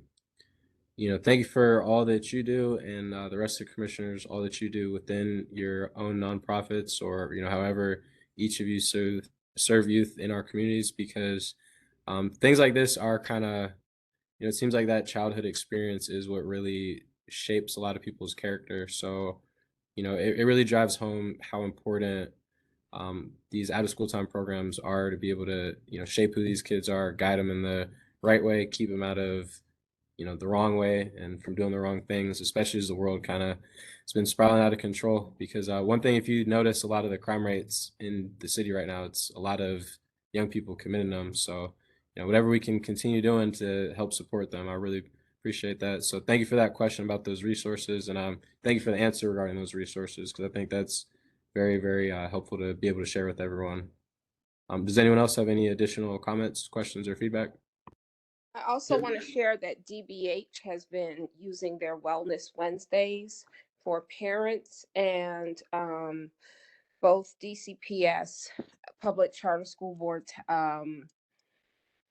S1: you know, thank you for all that you do and the rest of the commissioners, all that you do within your own nonprofits or, you know, however each of you serve youth in our communities, because things like this are kind of, you know, it seems like that childhood experience is what really shapes a lot of people's character. So, you know, it really drives home how important these out of school time programs are to be able to, you know, shape who these kids are, guide them in the right way, keep them out of, you know, the wrong way and from doing the wrong things, especially as the world kind of has been spiraling out of control. Because one thing, if you notice a lot of the crime rates in the city right now, it's a lot of young people committing them. So, you know, whatever we can continue doing to help support them, I really appreciate that. So thank you for that question about those resources. And thank you for the answer regarding those resources, because I think that's very, very helpful to be able to share with everyone. Does anyone else have any additional comments, questions, or feedback?
S3: I also want to share that DBH has been using their Wellness Wednesdays for parents, and both DCPS, public charter school boards,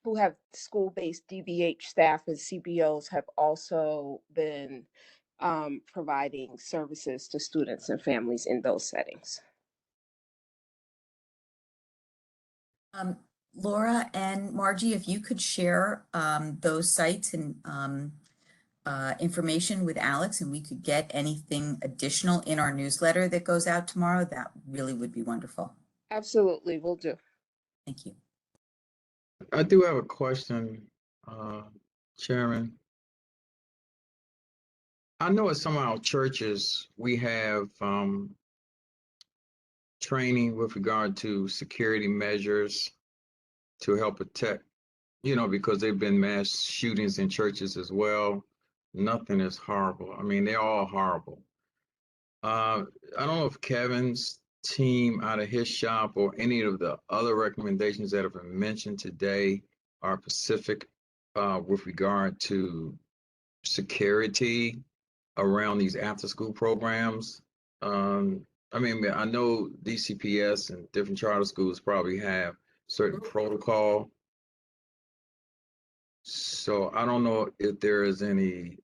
S3: who have school-based DBH staff and CBOs have also been providing services to students and families in those settings.
S2: Laura and Margie, if you could share those sites and information with Alex and we could get anything additional in our newsletter that goes out tomorrow, that really would be wonderful.
S3: Absolutely, will do.
S2: Thank you.
S13: I do have a question, Chairman. I know at some of our churches, we have training with regard to security measures to help protect, because there've been mass shootings in churches as well. Nothing is horrible. I mean, they're all horrible. I don't know if Kevin's team out of his shop or any of the other recommendations that have been mentioned today are specific with regard to security around these after-school programs. I mean, I know DCPS and different charter schools probably have certain protocol. So I don't know if there is any,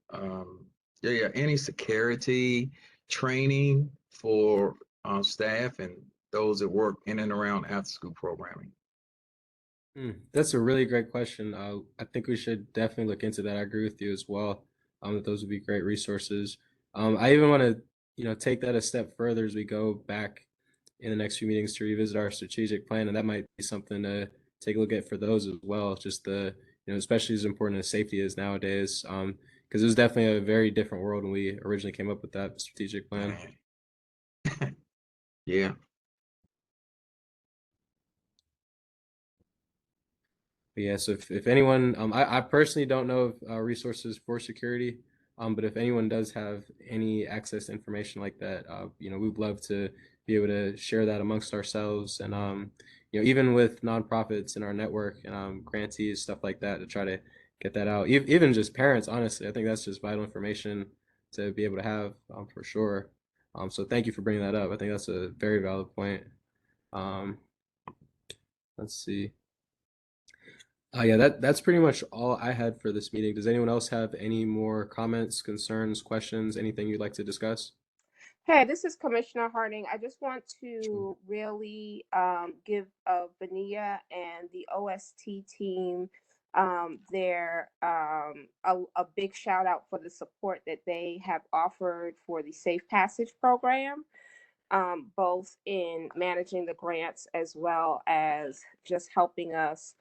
S13: any security training for staff and those that work in and around after-school programming.
S1: That's a really great question. I think we should definitely look into that. I agree with you as well. That those would be great resources. I even want to, take that a step further as we go back in the next few meetings to revisit our strategic plan, and that might be something to take a look at for those as well. Just especially as important as safety is nowadays, because it was definitely a very different world when we originally came up with that strategic plan.
S13: Yeah.
S1: But yeah, so if anyone, I personally don't know of resources for security, but if anyone does have any access to information like that, we'd love to be able to share that amongst ourselves and, even with nonprofits in our network and grantees, stuff like that, to try to get that out. Even just parents, honestly, I think that's just vital information to be able to have for sure. So thank you for bringing that up. I think that's a very valid point. Let's see. Yeah, that's pretty much all I had for this meeting. Does anyone else have any more comments, concerns, questions, anything you'd like to discuss?
S3: Hey, this is Commissioner Harding. I just want to really give Vania and the OST team a big shout out for the support that they have offered for the Safe Passage program, both in managing the grants as well as just helping us.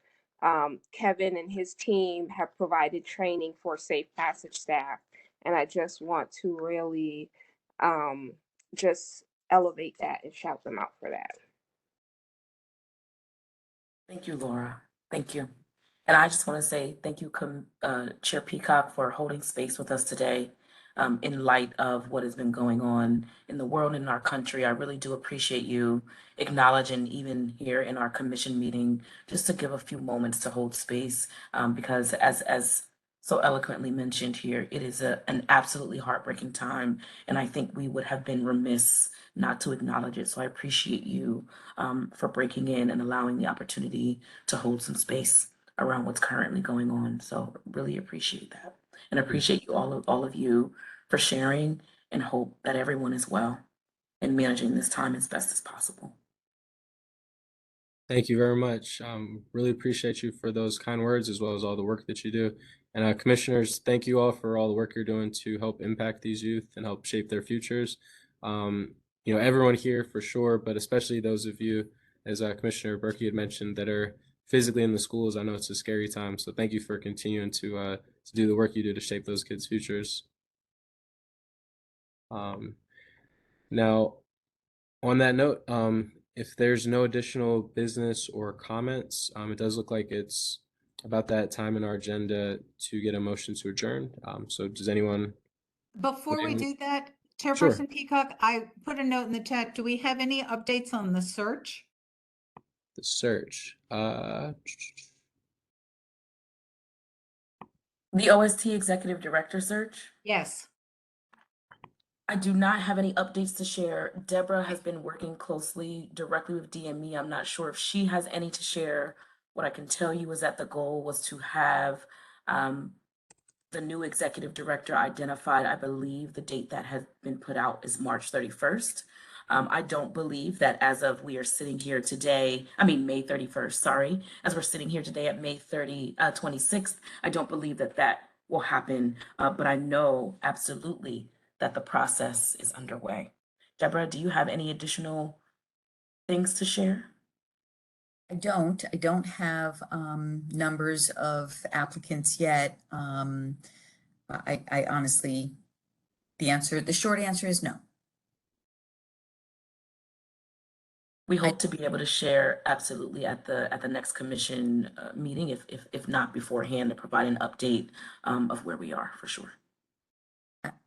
S3: Kevin and his team have provided training for Safe Passage staff, and I just want to really just elevate that and shout them out for that.
S12: Thank you, Laura. Thank you. And I just want to say thank you, Chair Peacock, for holding space with us today in light of what has been going on in the world and in our country. I really do appreciate you acknowledging, even here in our commission meeting, just to give a few moments to hold space because as so eloquently mentioned here, it is an absolutely heartbreaking time. And I think we would have been remiss not to acknowledge it. So I appreciate you for breaking in and allowing the opportunity to hold some space around what's currently going on. So really appreciate that. And appreciate you, all of you, for sharing, and hope that everyone is well and managing this time as best as possible.
S1: Thank you very much. Really appreciate you for those kind words as well as all the work that you do. And commissioners, thank you all for all the work you're doing to help impact these youth and help shape their futures. Everyone here for sure, but especially those of you, as Commissioner Berkey had mentioned, that are physically in the schools. I know it's a scary time, so thank you for continuing to do the work you do to shape those kids' futures. Now, on that note, if there's no additional business or comments, it does look like it's about that time in our agenda to get a motion to adjourn. So does anyone?
S9: Before we do that,
S1: Sure.
S9: Chairperson Peacock, I put a note in the chat. Do we have any updates on the search?
S1: The search.
S12: The OST Executive Director search?
S9: Yes.
S12: I do not have any updates to share. Deborah has been working closely directly with DME. I'm not sure if she has any to share. What I can tell you is that the goal was to have the new executive director identified. I believe the date that has been put out is March 31st. I don't believe that as of we are sitting here today, May 31st, sorry. As we're sitting here today at May 26th, I don't believe that will happen, but I know absolutely that the process is underway. Deborah, do you have any additional things to share?
S2: I don't have numbers of applicants yet. I honestly, the short answer is no.
S12: We hope to be able to share absolutely at the next commission meeting, if not beforehand, to provide an update of where we are for sure.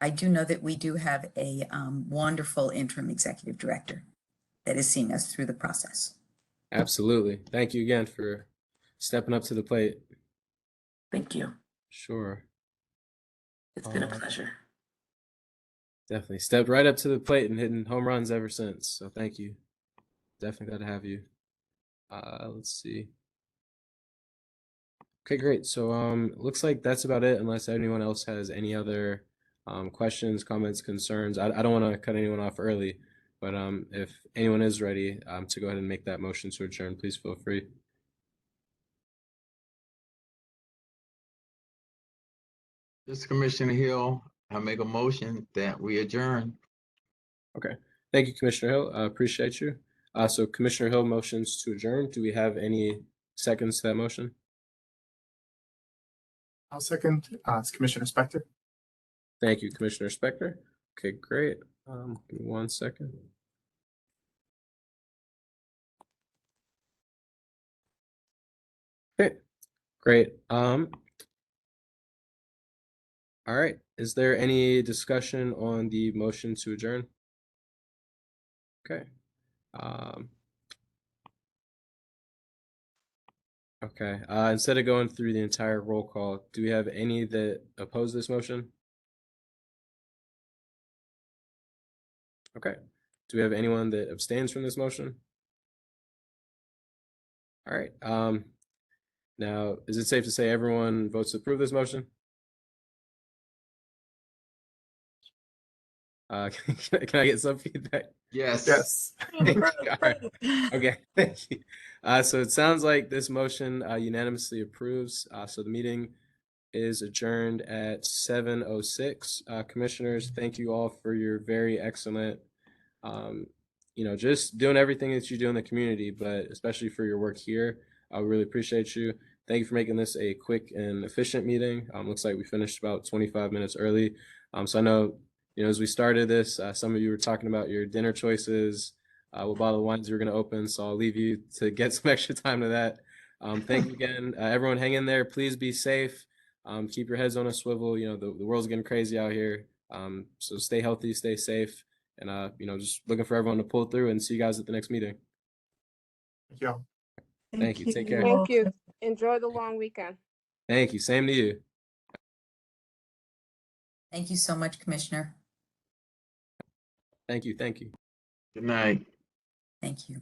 S2: I do know that we do have a wonderful interim executive director that is seeing us through the process.
S1: Absolutely. Thank you again for stepping up to the plate.
S12: Thank you.
S1: Sure.
S12: It's been a pleasure.
S1: Definitely stepped right up to the plate and hitting home runs ever since. So thank you. Definitely glad to have you. Let's see. Okay, great. So looks like that's about it unless anyone else has any other questions, comments, concerns. I don't want to cut anyone off early, but if anyone is ready to go ahead and make that motion to adjourn, please feel free.
S13: This is Commissioner Hill. I make a motion that we adjourn.
S1: Okay. Thank you, Commissioner Hill. I appreciate you. So Commissioner Hill motions to adjourn. Do we have any seconds to that motion?
S4: I'll second. It's Commissioner Spector.
S1: Thank you, Commissioner Spector. Okay, great. Give me 1 second. Okay, great. All right. Is there any discussion on the motion to adjourn? Okay. Okay. Instead of going through the entire roll call, do we have any that oppose this motion? Okay. Do we have anyone that abstains from this motion? All right. Now, is it safe to say everyone votes to approve this motion? Can I get some feedback?
S13: Yes.
S4: Yes.
S1: All right. Okay, thank you. So it sounds like this motion unanimously approves. So the meeting is adjourned at 7:06. Commissioners, thank you all for your very excellent, just doing everything that you do in the community, but especially for your work here. I really appreciate you. Thank you for making this a quick and efficient meeting. Looks like we finished about 25 minutes early. So I know, as we started this, some of you were talking about your dinner choices, what bottle of wines you were going to open. So I'll leave you to get some extra time to that. Thank you again. Everyone hang in there. Please be safe. Keep your heads on a swivel. The world's getting crazy out here. So stay healthy, stay safe. And, just looking for everyone to pull through and see you guys at the next meeting.
S4: Thank you all.
S1: Thank you. Take care.
S3: Thank you. Enjoy the long weekend.
S1: Thank you. Same to you.
S2: Thank you so much, Commissioner.
S1: Thank you. Thank you.
S13: Good night.
S2: Thank you.